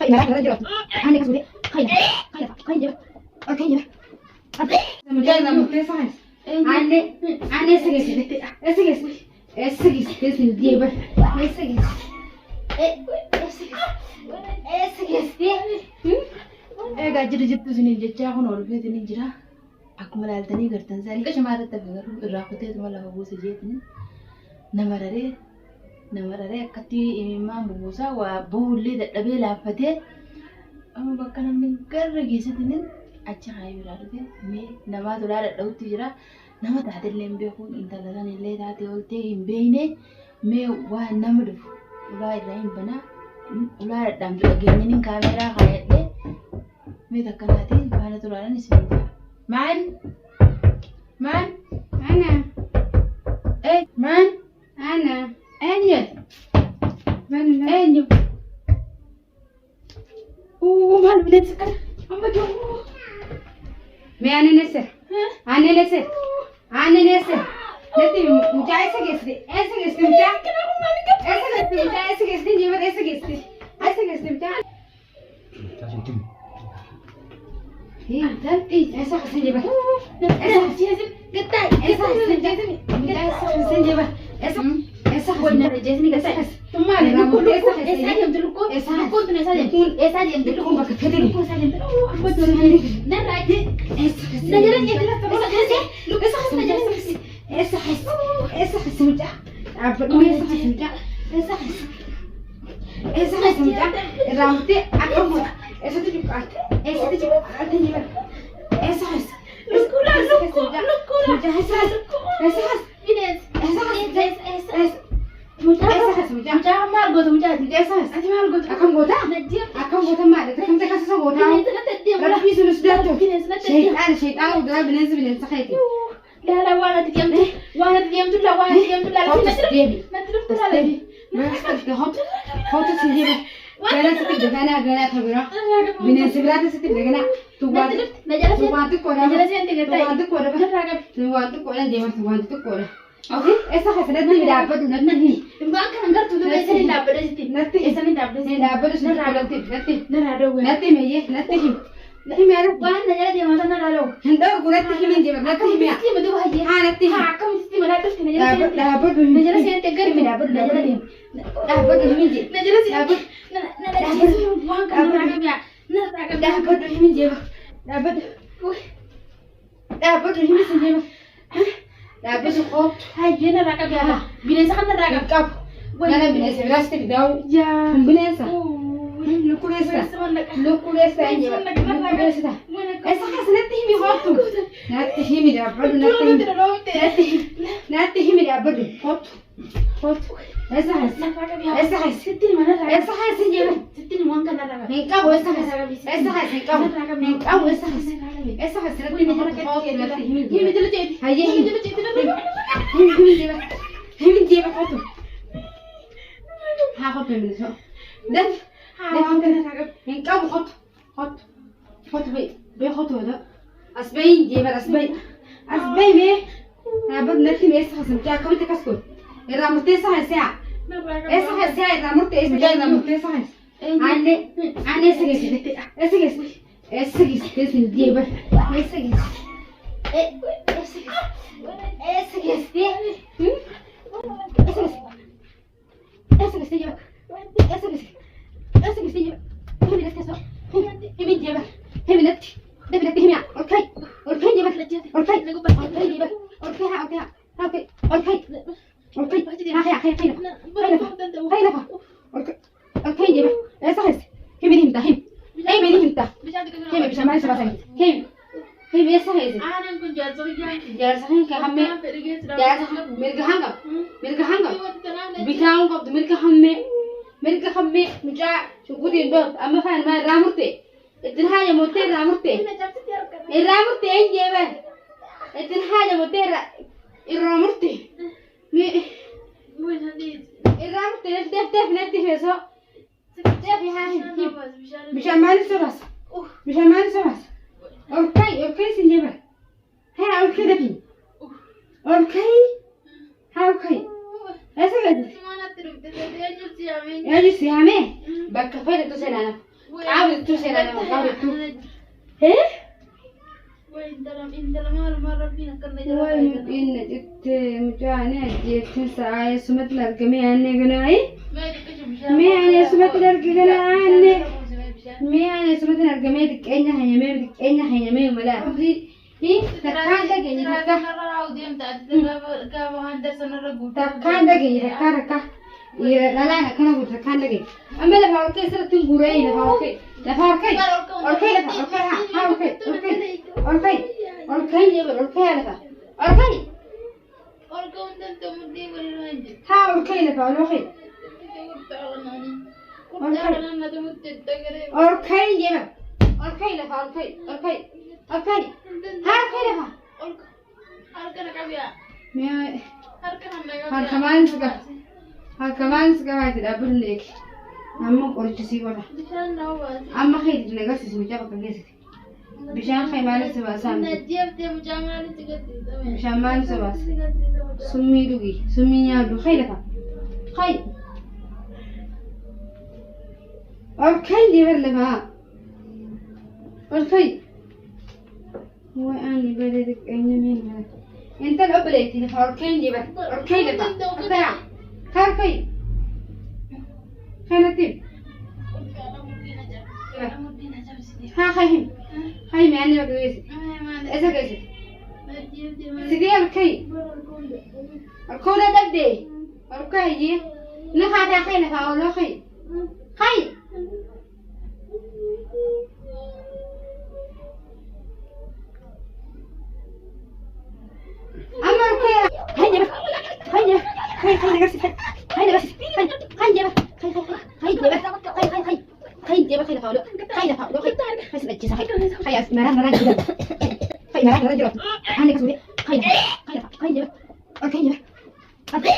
خي ما راح رجع أنا كسبت خي خي أوكي مجانا متصل أنا سجس ديبه egaa jirtu sinin jechaa kun oolfeetiin jira akkuma laaltanii gartan sanii qashamaarra tafe garuu irraa kuteetuma lafa buuse jeetiin nama raree akkatti imimmaan bubuusaa waa buullee dadhabee laaffatee amma bakka namni garra geessatiin achi haayuu biraa dhufe mee namaa tolaa dadhabutti jira nama taatellee hin beekuun intala san illee taatee ooltee hin beekne mee waa nama dhufu ulaa irraa hin banaa ulaa dadhabdu dhageenyaniin kaameeraa kaayadhee ميتا كناتي أنا ترى أنا نسيت مان أنا إيه مان أنا أني من أني مان بدأت سكر أما جو مي أنا نسر نتي مجاي سجستي مجاي هي تلقي اسا حسين جبه اسا حسين قطعي اسا حسين جبه اسا قلنا رجعتني قطعي ثم انا نقول اسا يمدلكم اسا كنت اسا يمدلكم بكتلي اسا يمدلكم نراجع اسا حسين رامتي أكمل إيش تجيب أنتني إيش Gana seti gana thabira bine sigrata seti gana tu kora okay esa hasrat ni dapat nahi Bang kan anggar tu biasa ni dapat seti natti esa ni dapat natti mera Wah najara dia masa naralo henda gurati himin je natti himya Seti betul haji ha natti kamu seti mana tu najara dapat najara saya tegar mi dapat najara dia dapat himin je najara saya dapat Bang kan naragam ya naragam dapat himin je dapat himin je dapat khot haji naragam ya binasa kan naragam kap gana binasa rasti bidau ya binasa lukulesa inje lukulesa esa hasnati himi hotu natti himi dapat natti himi dapat hotu esa seti mana naragam esa inje seti Bang kan naragam Engkau esa engkau esa hasnati himi hotu natti himi Ini dulu jadi haye ini dulu jadi himin je hotu ha hotu minso dan Bang kan naragam engkau hotu be hotu ada asbain je asbain me abad natti me esa hasnati akam takasko ramute esa ramute esa ramute esa ane segis jeba segis Mereka kami muda syukurin dong, amma fan ma ramurte, itu hanya motor ramurte enje ben, itu hanya motor ramurte, ramurte nanti besok, bisa mana sebas, okay sini ben, hey okay tapi, okay, esa lagi. Ya di sini bakka fayda tu sana قاعد توصل أنا قاعد تو إيه وإنت لما مرة فينا كنا وين إن جت مجانا جت ساعة سمت لرجمي عني جناي مي أنا سمت لرجمي عني مي أنا سمت لرجمي دك إنها هنيمي دك إنها هنيمي ولا هي تكان دقيني تكان تكان دقيني تكان ركا لا لا كنا قلت تكان دقيني أما لا فاوكي سر تنقرأي لا فاوكي لا فاوكي أوكي لا فاوكي ها أوكي أوكي أوكي أوكي جيب أوكي لا فا أوكي ها أوكي لا فا أوكي أوكي جيب أوكي لا فا أوكي أوكي أوكي ها أوكي لا فا مي هر كمان سكوا تدا برنيك نعم قريت سيقولا أما خير نجاس سمجا بكنجس بيشان خيمانة سوا سام بيشان مان سوا سمي دوغي سمي يادو خيرك خير أوكي دي برلفا أوكي هو أنا بدك أين مين أنت الأبليتي نفع أوكي دي بر أوكي لفا أطيع خارقي خيرتي ها خايم خايم يعني بقولي إذا كذا سيدي أوكي الكورة تبدي أوكي يجي نخاطر خير نفعله خير خير أما أوكي هيا بس هيا هيا بس هيا بس هيا بس هيا بس فاولو هيا فاولو هيا سبتي صحيح هيا مرة كده هيا مرة كده عندك سوري هيا هيا هيا اوكي